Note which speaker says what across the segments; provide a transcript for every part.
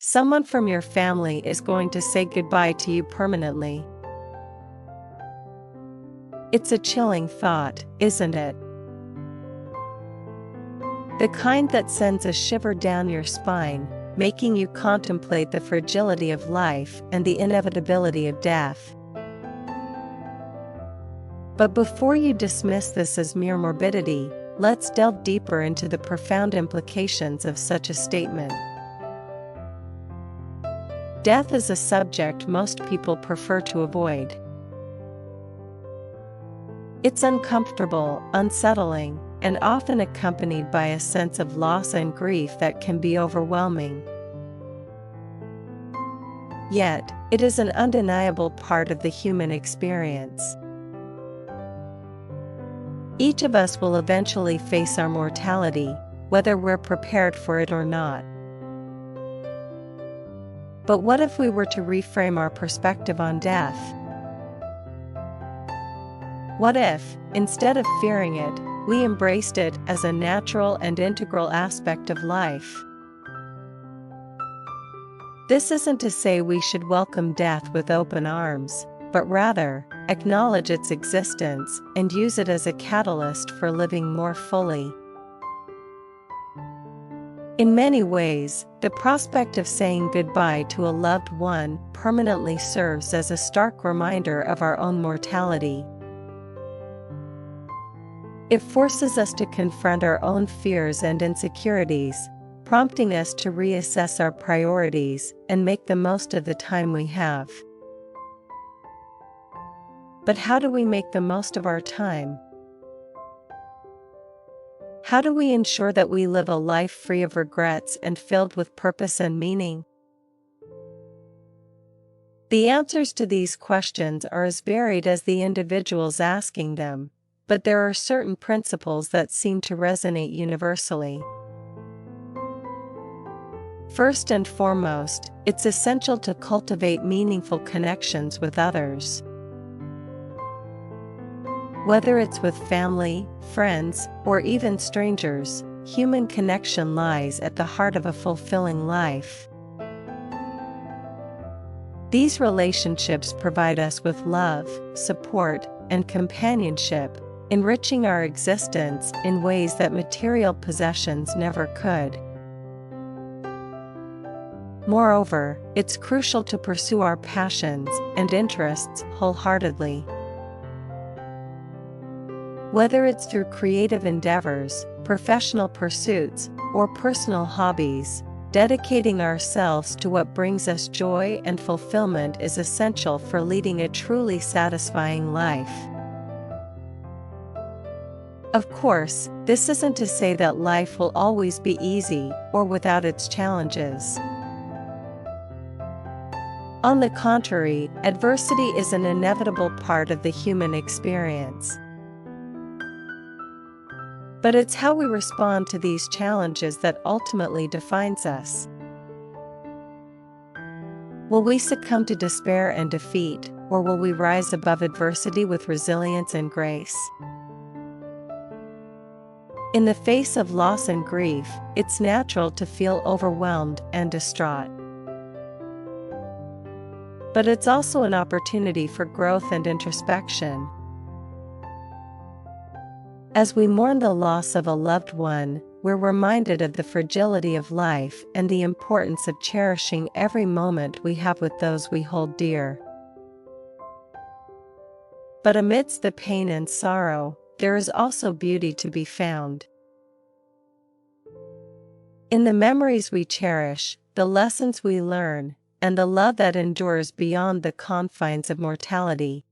Speaker 1: Someone from your family is going to say goodbye to you permanently. It's a chilling thought, isn't it? The kind that sends a shiver down your spine, making you contemplate the fragility of life and the inevitability of death. But before you dismiss this as mere morbidity, let's delve deeper into the profound implications of such a statement. Death is a subject most people prefer to avoid. It's uncomfortable, unsettling, and often accompanied by a sense of loss and grief that can be overwhelming. Yet, it is an undeniable part of the human experience. Each of us will eventually face our mortality, whether we're prepared for it or not. But what if we were to reframe our perspective on death? What if, instead of fearing it, we embraced it as a natural and integral aspect of life? This isn't to say we should welcome death with open arms, but rather, acknowledge its existence and use it as a catalyst for living more fully. In many ways, the prospect of saying goodbye to a loved one permanently serves as a stark reminder of our own mortality. It forces us to confront our own fears and insecurities, prompting us to reassess our priorities and make the most of the time we have. But how do we make the most of our time? How do we ensure that we live a life free of regrets and filled with purpose and meaning? The answers to these questions are as varied as the individuals asking them, but there are certain principles that seem to resonate universally. First and foremost, it's essential to cultivate meaningful connections with others. Whether it's with family, friends, or even strangers, human connection lies at the heart of a fulfilling life. These relationships provide us with love, support, and companionship, enriching our existence in ways that material possessions never could. Moreover, it's crucial to pursue our passions and interests wholeheartedly. Whether it's through creative endeavors, professional pursuits, or personal hobbies, dedicating ourselves to what brings us joy and fulfillment is essential for leading a truly satisfying life. Of course, this isn't to say that life will always be easy or without its challenges. On the contrary, adversity is an inevitable part of the human experience. But it's how we respond to these challenges that ultimately defines us. Will we succumb to despair and defeat, or will we rise above adversity with resilience and grace? In the face of loss and grief, it's natural to feel overwhelmed and distraught. But it's also an opportunity for growth and introspection. As we mourn the loss of a loved one, we're reminded of the fragility of life and the importance of cherishing every moment we have with those we hold dear. But amidst the pain and sorrow, there is also beauty to be found. In the memories we cherish, the lessons we learn, and the love that endures beyond the confines of mortality.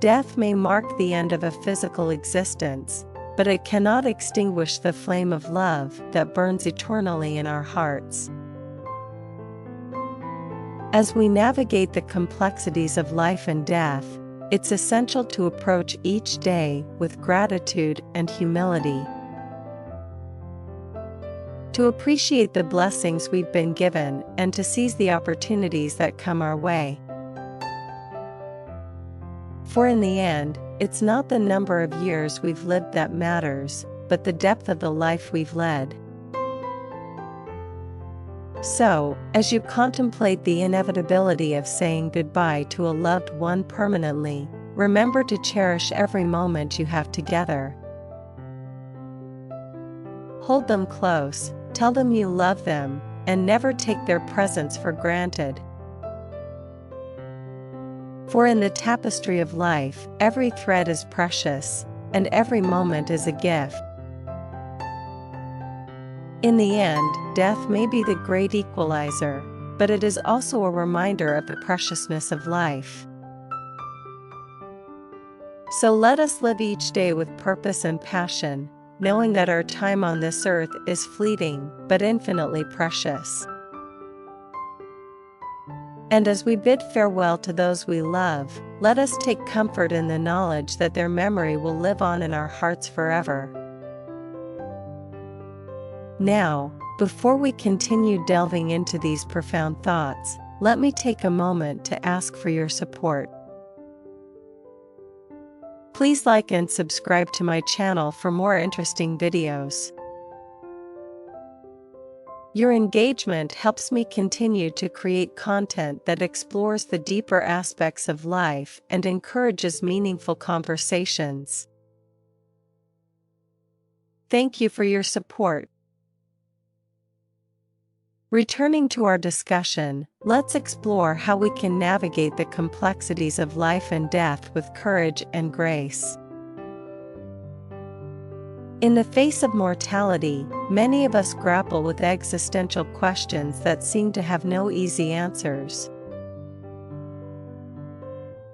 Speaker 1: Death may mark the end of a physical existence, but it cannot extinguish the flame of love that burns eternally in our hearts. As we navigate the complexities of life and death, it's essential to approach each day with gratitude and humility. To appreciate the blessings we've been given and to seize the opportunities that come our way. For in the end, it's not the number of years we've lived that matters, but the depth of the life we've led. So, as you contemplate the inevitability of saying goodbye to a loved one permanently, remember to cherish every moment you have together. Hold them close, tell them you love them, and never take their presence for granted. For in the tapestry of life, every thread is precious, and every moment is a gift. In the end, death may be the great equalizer, but it is also a reminder of the preciousness of life. So let us live each day with purpose and passion, knowing that our time on this earth is fleeting but infinitely precious. And as we bid farewell to those we love, let us take comfort in the knowledge that their memory will live on in our hearts forever. Now, before we continue delving into these profound thoughts, let me take a moment to ask for your support. Please like and subscribe to my channel for more interesting videos. Your engagement helps me continue to create content that explores the deeper aspects of life and encourages meaningful conversations. Thank you for your support. Returning to our discussion, let's explore how we can navigate the complexities of life and death with courage and grace. In the face of mortality, many of us grapple with existential questions that seem to have no easy answers.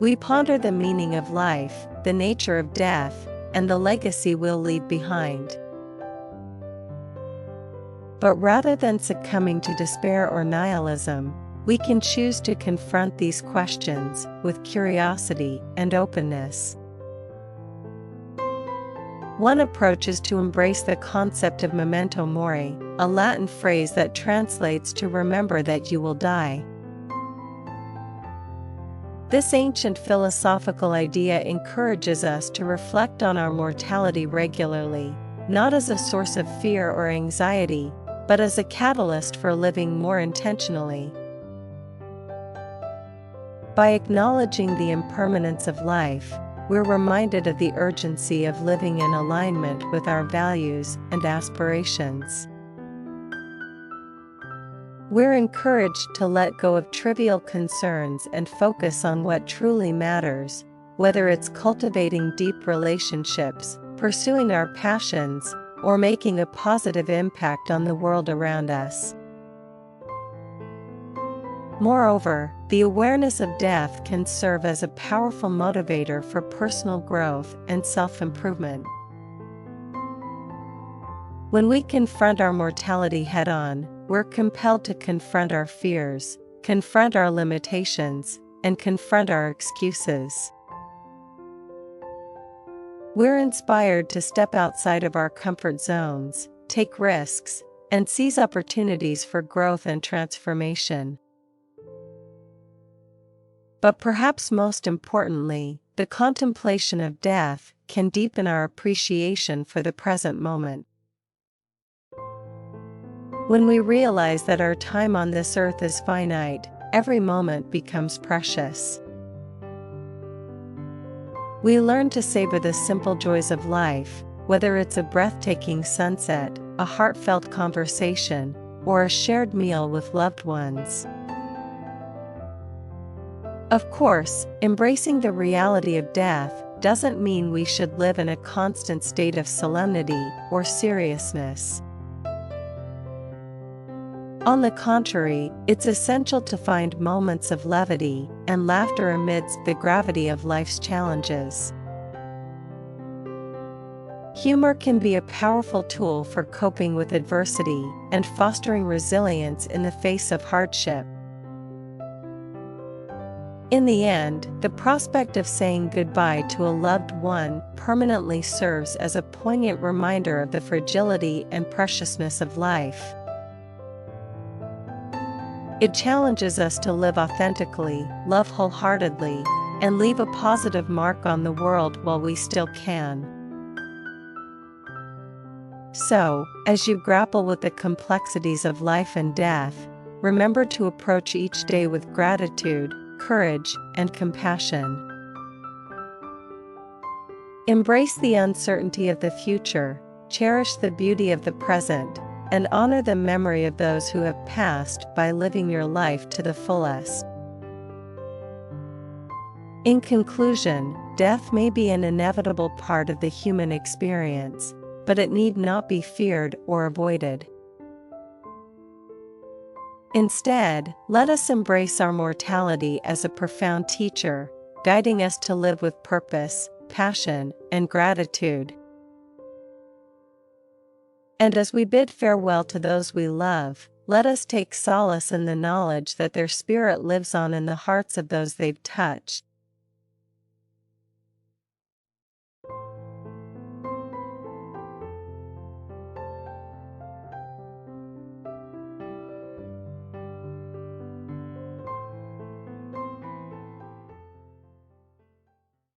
Speaker 1: We ponder the meaning of life, the nature of death, and the legacy we'll leave behind. But rather than succumbing to despair or nihilism, we can choose to confront these questions with curiosity and openness. One approach is to embrace the concept of memento mori, a Latin phrase that translates to remember that you will die. This ancient philosophical idea encourages us to reflect on our mortality regularly, not as a source of fear or anxiety, but as a catalyst for living more intentionally. By acknowledging the impermanence of life, we're reminded of the urgency of living in alignment with our values and aspirations. We're encouraged to let go of trivial concerns and focus on what truly matters, whether it's cultivating deep relationships, pursuing our passions, or making a positive impact on the world around us. Moreover, the awareness of death can serve as a powerful motivator for personal growth and self-improvement. When we confront our mortality head-on, we're compelled to confront our fears, confront our limitations, and confront our excuses. We're inspired to step outside of our comfort zones, take risks, and seize opportunities for growth and transformation. But perhaps most importantly, the contemplation of death can deepen our appreciation for the present moment. When we realize that our time on this earth is finite, every moment becomes precious. We learn to savor the simple joys of life, whether it's a breathtaking sunset, a heartfelt conversation, or a shared meal with loved ones. Of course, embracing the reality of death doesn't mean we should live in a constant state of solemnity or seriousness. On the contrary, it's essential to find moments of levity and laughter amidst the gravity of life's challenges. Humor can be a powerful tool for coping with adversity and fostering resilience in the face of hardship. In the end, the prospect of saying goodbye to a loved one permanently serves as a poignant reminder of the fragility and preciousness of life. It challenges us to live authentically, love wholeheartedly, and leave a positive mark on the world while we still can. So, as you grapple with the complexities of life and death, remember to approach each day with gratitude, courage, and compassion. Embrace the uncertainty of the future, cherish the beauty of the present, and honor the memory of those who have passed by living your life to the fullest. In conclusion, death may be an inevitable part of the human experience, but it need not be feared or avoided. Instead, let us embrace our mortality as a profound teacher, guiding us to live with purpose, passion, and gratitude. And as we bid farewell to those we love, let us take solace in the knowledge that their spirit lives on in the hearts of those they've touched,